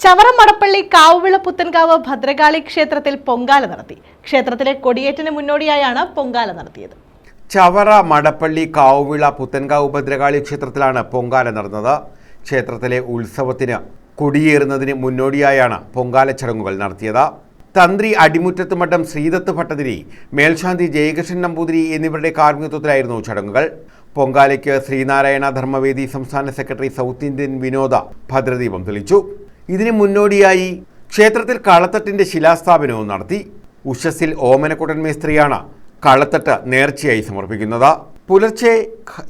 ചവറ മടപ്പള്ളി കാവുവിള പുത്തൻകാവ് ഭദ്രകാളി ക്ഷേത്രത്തിൽ പൊങ്കാല നടത്തി. ക്ഷേത്രത്തിലെ കൊടിയേറ്റിന് മുന്നോടിയായാണ് പൊങ്കാല നടത്തിയത്. ചവറ മടപ്പള്ളി കാവുവിള പുത്തൻകാവ് ഭദ്രകാളി ക്ഷേത്രത്തിലാണ് പൊങ്കാല നടന്നത്. ക്ഷേത്രത്തിലെ ഉത്സവത്തിന് കൊടിയേറുന്നതിന് മുന്നോടിയായാണ് പൊങ്കാല ചടങ്ങുകൾ നടത്തിയത്. തന്ത്രി അടിമുറ്റത്ത് മഠം ശ്രീദത്ത് ഭട്ടതിരി, മേൽശാന്തി ജയകൃഷ്ണൻ നമ്പൂതിരി എന്നിവരുടെ കാർമ്മികത്വത്തിലായിരുന്നു ചടങ്ങുകൾ. പൊങ്കാലയ്ക്ക് ശ്രീനാരായണ ധർമ്മവേദി സംസ്ഥാന സെക്രട്ടറി സൗത്ത് ഇന്ത്യൻ വിനോദ ഭദ്രദീപം തെളിച്ചു. ഇതിന് മുന്നോടിയായി ക്ഷേത്രത്തിൽ കളത്തട്ടിന്റെ ശിലാസ്ഥാപനവും നടത്തി. ഉഷസ്സിൽ ഓമനക്കുട്ടൻ മേസ്ത്രിയാണ് കളത്തട്ട് നേർച്ചയായി സമർപ്പിക്കുന്നത്. പുലർച്ചെ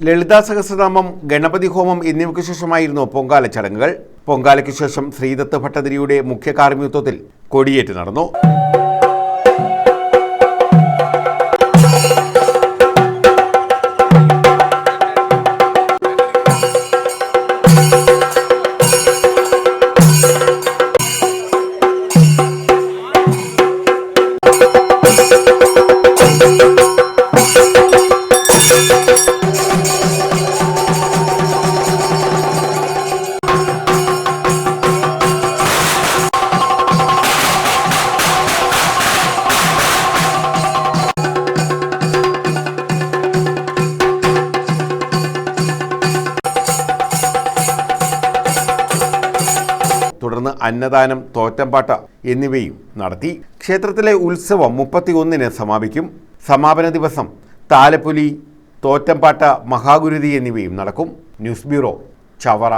ലളിതാ സഹസ്രനാമം, ഗണപതി ഹോമം എന്നിവയ്ക്ക് ശേഷമായിരുന്നു പൊങ്കാല ചടങ്ങുകൾ. പൊങ്കാലയ്ക്ക് ശേഷം ശ്രീദത്ത് ഭട്ടതിരിയുടെ മുഖ്യ കാർമ്മികത്വത്തിൽ കൊടിയേറ്റ് നടന്നു. തുടർന്ന് അന്നദാനം, തോറ്റംപാട്ട് എന്നിവയും നടത്തി. ക്ഷേത്രത്തിലെ ഉത്സവം 31-ന് സമാപിക്കും. സമാപന ദിവസം താലപ്പൊലി, തോറ്റംപാട്ട്, മഹാഗുരുതി എന്നിവയും നടക്കും. News bureau, Chavara.